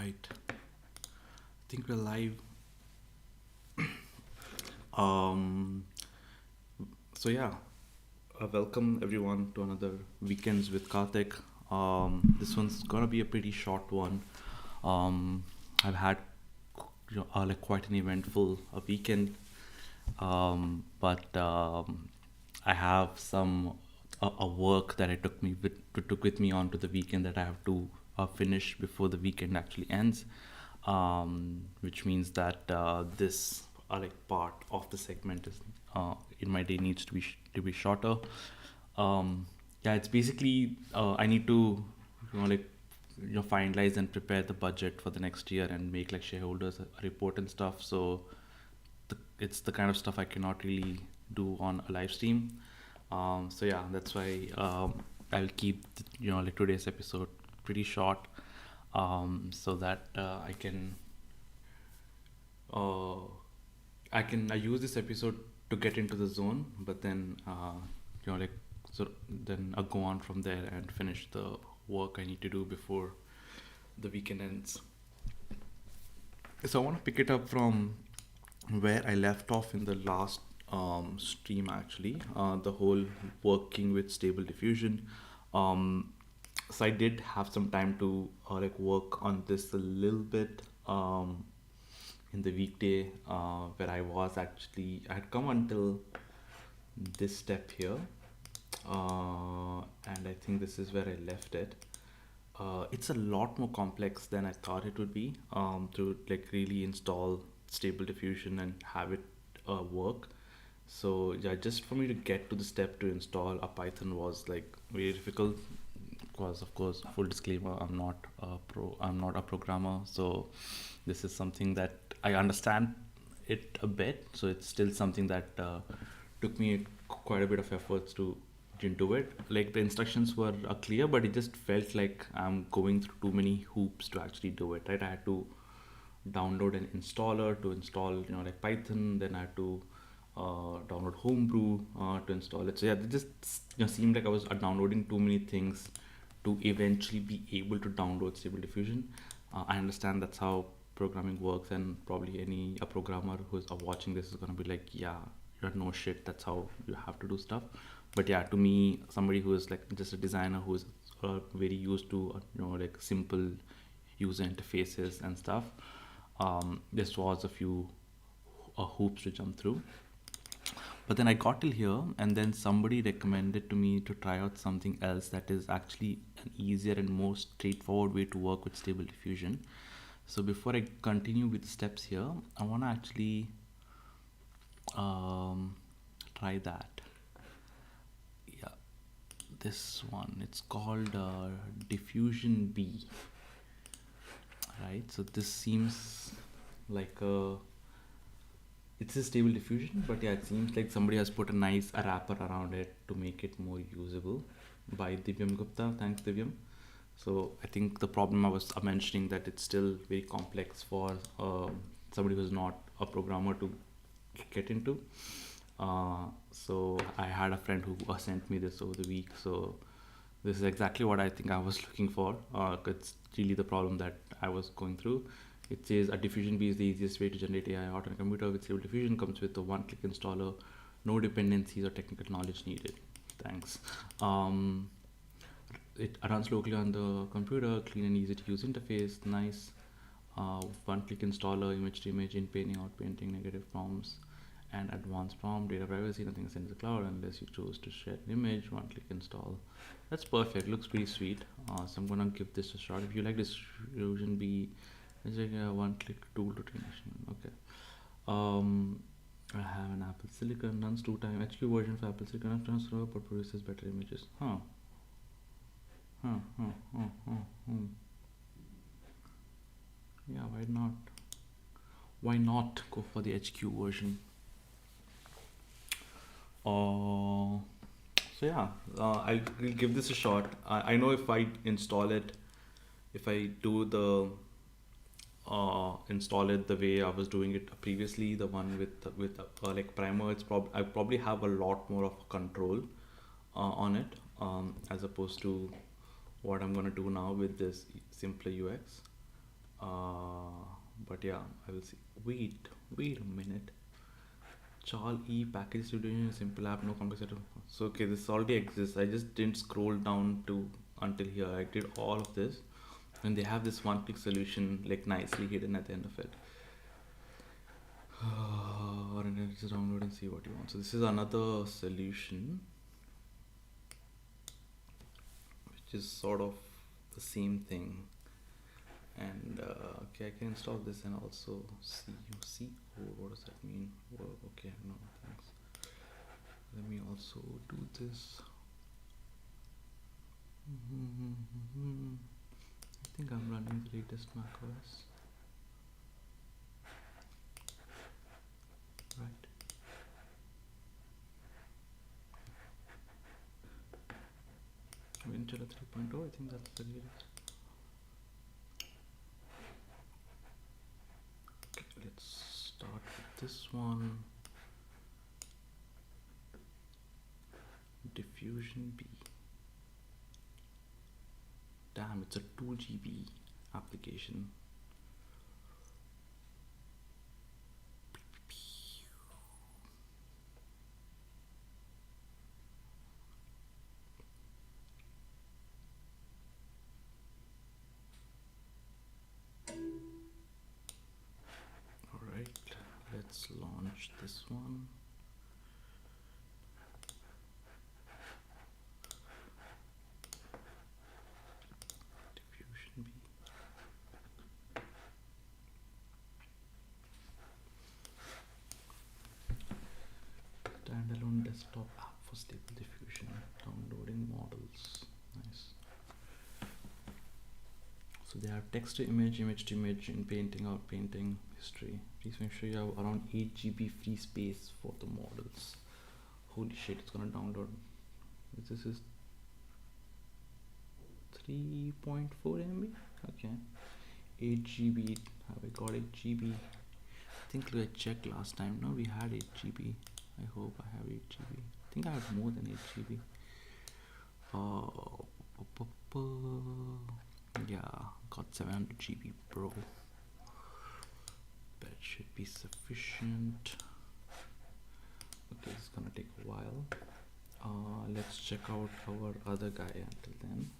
Right. I think we're live. Um, so welcome everyone to another Weekends with Karthik. This one's gonna be a pretty short one. I've had like quite an eventful weekend, but I have some a work that I took with me onto the weekend that I have to finish before the weekend actually ends, which means that this like part of the segment is in my day needs to be shorter. Yeah, it's basically I need to like finalize and prepare the budget for the next year and make like shareholders a report and stuff. So it's the kind of stuff I cannot really do on a live stream. So yeah, that's why I'll keep like today's episode pretty short, so that uh, I use this episode to get into the zone, but then like so then I'll go on from there and finish the work I need to do before the weekend ends. So I want to pick it up from where I left off in the last stream, actually, the whole working with stable diffusion. Um, so I did have some time to like work on this a little bit in the weekday, where I had come until this step here, and I think this is where I left it. It's a lot more complex than I thought it would be, to like really install stable diffusion and have it work. So yeah, just for me to get to the step to install a Python was like very difficult. Because of course, full disclaimer, I'm not a programmer, so this is something that I understand it a bit. So it's still something that took me quite a bit of efforts to into it. Like the instructions were clear, but it just felt like I'm going through too many hoops to actually do it. Right, I had to download an installer to install like Python. Then I had to download Homebrew to install it. So yeah, it just seemed like I was downloading too many things to eventually be able to download Stable Diffusion. I understand that's how programming works, and probably any a programmer who's watching this is gonna be like, yeah, you're no shit. That's how you have to do stuff. But yeah, to me, somebody who is like just a designer who is very used to like simple user interfaces and stuff, this was a few hoops to jump through. But then I got till here, and then somebody recommended to me to try out something else that is actually an easier and more straightforward way to work with stable diffusion. So before I continue with the steps here, I want to actually try that. Yeah, this one. It's called Diffusion B. Right. So this seems like it's a stable diffusion, but yeah, it seems like somebody has put a nice wrapper around it to make it more usable by Divyam Gupta. Thanks, Divyam. So I think the problem I was mentioning, that it's still very complex for somebody who's not a programmer to get into. So I had a friend who sent me this over the week. So this is exactly what I think I was looking for. It's really the problem that I was going through. It says a diffusion B is the easiest way to generate AI out on a computer with stable diffusion. Comes with a one-click installer, no dependencies or technical knowledge needed. Thanks. It runs locally on the computer, clean and easy to use interface, nice. One-click installer, image to image, in painting, out painting, negative prompts, and advanced prompt, data privacy, nothing is sent to the cloud unless you choose to share an image. One-click install. That's perfect. Looks pretty sweet. So I'm gonna give this a shot. If you like this diffusion, be it's like a one-click tool to train machine. Okay. I have an Apple Silicon, runs 2 times HQ version for Apple Silicon after server, but produces better images. Huh. Yeah, why not? Why not go for the HQ version? So yeah, I'll give this a shot. I know if I install it, if I do the install it the way I was doing it previously, the one with like primer, I probably have a lot more of control on it, as opposed to what I'm gonna do now with this simpler UX. Uh, but yeah, I will see. Wait a minute. Chal E package to doing a simple app, no complex setup. So okay, this already exists. I just didn't scroll down to until here. I did all of this, and they have this one-click solution like nicely hidden at the end of it. Or just download and see what you want. So this is another solution, which is sort of the same thing. And okay, I can install this and also see. Oh, what does that mean? Well, okay, no, thanks. Let me also do this. I think I'm running the latest macOS. Right. Ventura 3.0, I think that's the latest. Okay, let's start with this one. Diffusion B. Damn, it's a 2 GB application. Alright, let's launch this one. Diffusion B. Standalone desktop app for stable diffusion. Downloading models. Nice. So they have text to image, image to image, in painting, out painting, history. Please make sure you have around 8 GB free space for the models. Holy shit, it's gonna download. This is 3.4 MB. Okay, 8 GB. Have I got 8 GB? I think I checked last time. No, we had 8 GB. I hope I have 8 GB. I think I have more than 8 GB. Yeah, got 700 GB Pro. That should be sufficient. Okay, it's gonna take a while. Let's check out our other guy until then.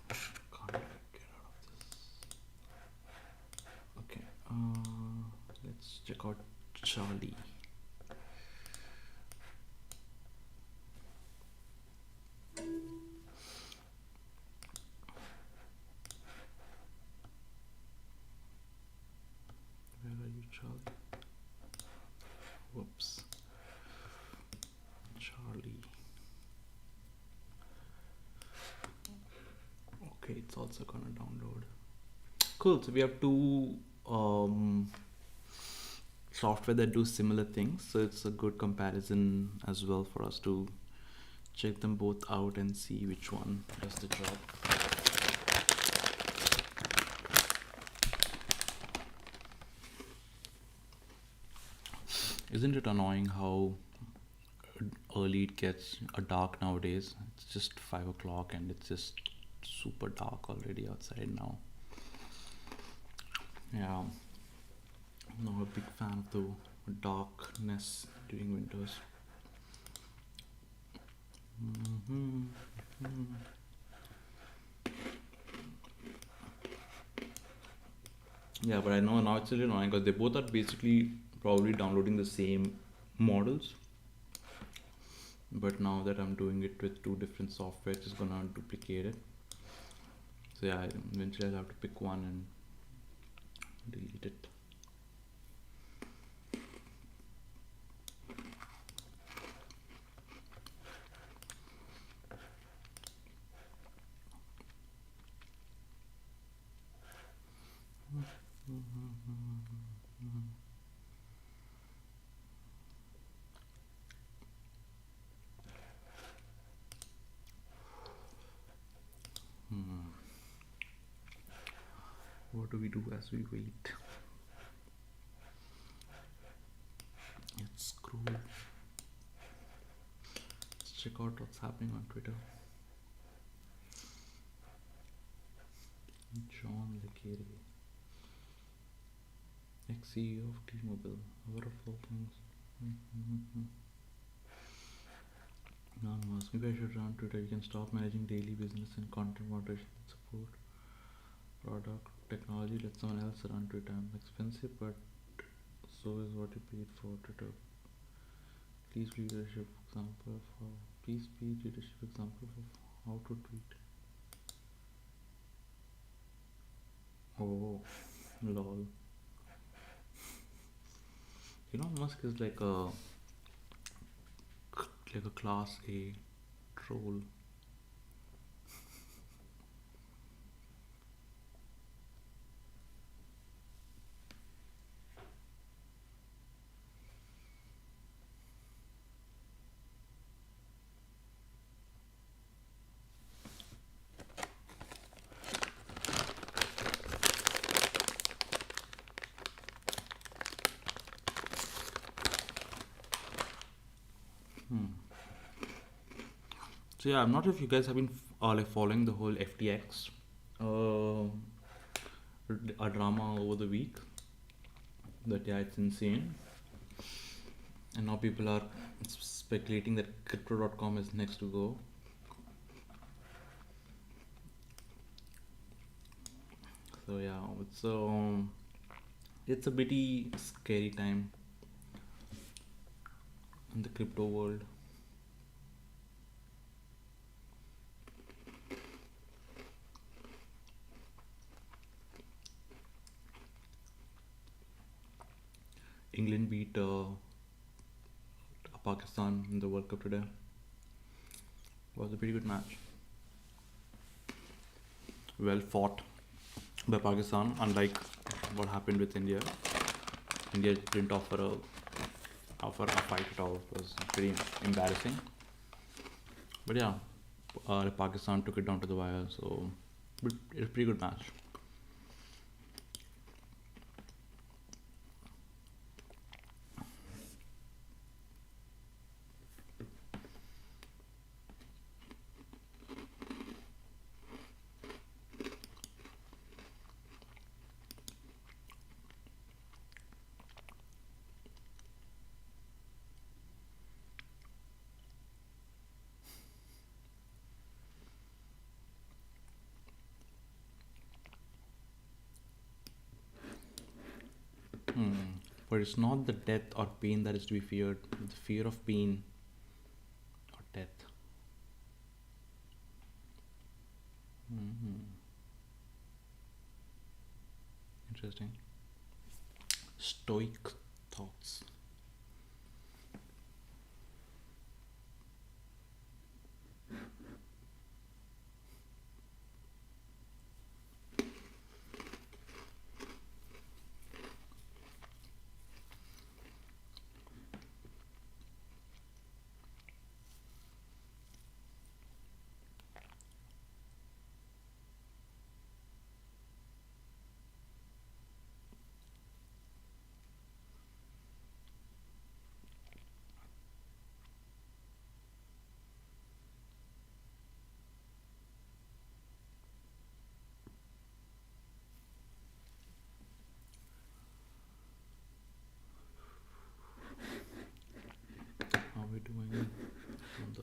Can't get out of this. Okay, let's check out Charlie. Where are you, Charlie? Whoops. Charlie. Okay, it's also gonna download. Cool, so we have two software that do similar things, so it's a good comparison as well for us to check them both out and see which one does the job. Isn't it annoying how early it gets dark nowadays? It's just 5 o'clock and it's just super dark already outside now. Yeah, I'm not a big fan of the darkness during winters. Yeah, but I know now it's a little annoying because they both are basically probably downloading the same models. But now that I'm doing it with two different software, it's just gonna duplicate it. So yeah, eventually I'll have to pick one and delete it. What do we do as we wait? Let's scroll. Let's check out what's happening on Twitter. John Legere, ex-CEO of T-Mobile. What of all things? Mm-hmm. Elon Musk. Maybe I should run Twitter. You can stop managing daily business and content moderation support. Product technology. Let someone else run Twitter. Expensive, but so is what you paid for Twitter. Please be leadership example for. Please be leadership example of how to tweet. Oh, lol. Elon Musk is like a class A troll. Hmm. So yeah, I'm not sure if you guys have been like following the whole FTX uh, a drama over the week. That yeah, it's insane, and now people are speculating that crypto.com is next to go. So yeah, it's a bitty scary time in the crypto world. England beat Pakistan in the World Cup today. It was a pretty good match. Well fought by Pakistan, unlike what happened with India. India didn't offer a fight at all. It was pretty embarrassing. But yeah, Pakistan took it down to the wire, so but it was a pretty good match. Hmm. But it's not the death or pain that is to be feared, the fear of pain or death. Hmm. Interesting. Stoic thoughts. How are we doing on the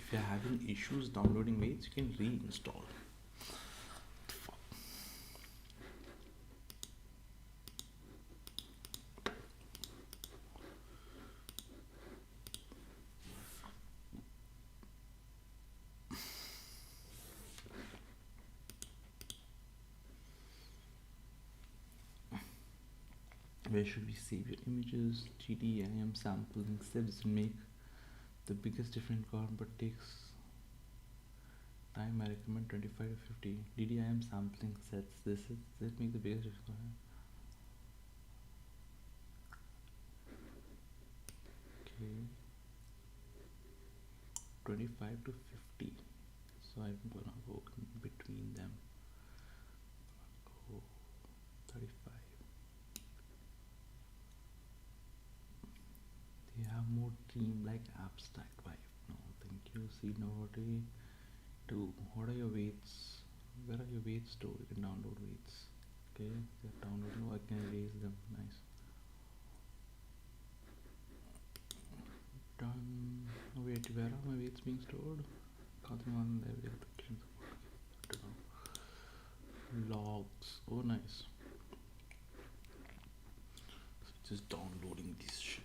if you're having issues downloading weights, you can reinstall. Where should we save your images? GDIM sampling steps make the biggest difference but takes time. I recommend 25 to 50. DDIM sampling sets. This make the biggest difference. Okay, 25 to 50. So I'm gonna go in between them. Go 35. They have more dream-like abstract vibe. No, thank you. See, nobody. Two. What are your weights? Where are your weights stored? You can download weights. Okay, they're downloading. Oh, I can erase them. Nice. Done. Oh, wait, where are my weights being stored? Karthik on there. We have to clean the logs. Oh, nice. So just downloading this shit.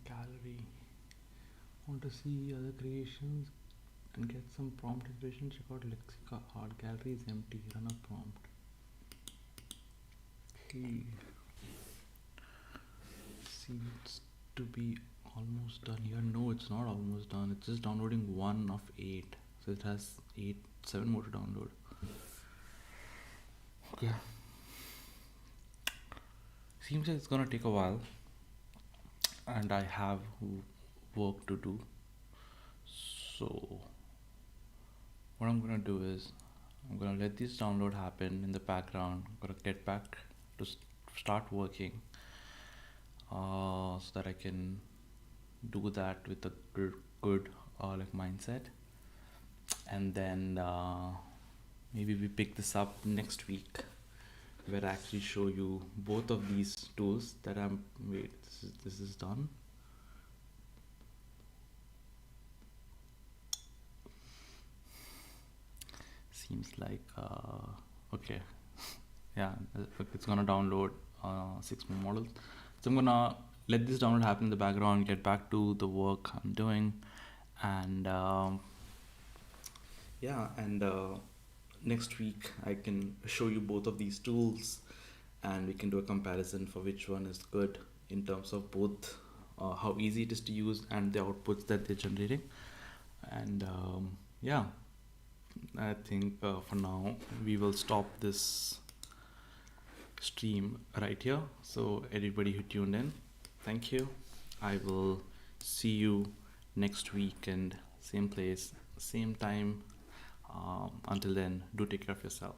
Gallery. Want to see other creations and get some prompt inspiration? Check out Lexica. Art gallery is empty. Run a prompt. Okay. Seems to be almost done here. No, it's not almost done. It's just downloading 1 of 8. So it has 7 more to download. Okay. Seems like it's gonna take a while, and I have work to do. So what I'm gonna do is I'm gonna let this download happen in the background. I'm gonna get back to start working, so that I can do that with a good like mindset, and then maybe we pick this up next week, where I actually show you both of these tools that I'm. Wait, this is done. Seems like okay. Yeah, it's gonna download 6 more models. So I'm gonna let this download happen in the background, get back to the work I'm doing, and yeah, and next week I can show you both of these tools, and we can do a comparison for which one is good in terms of both how easy it is to use and the outputs that they're generating. And yeah, I think for now we will stop this stream right here. So everybody who tuned in, thank you. I will see you next week, and same place, same time. Until then, do take care of yourself.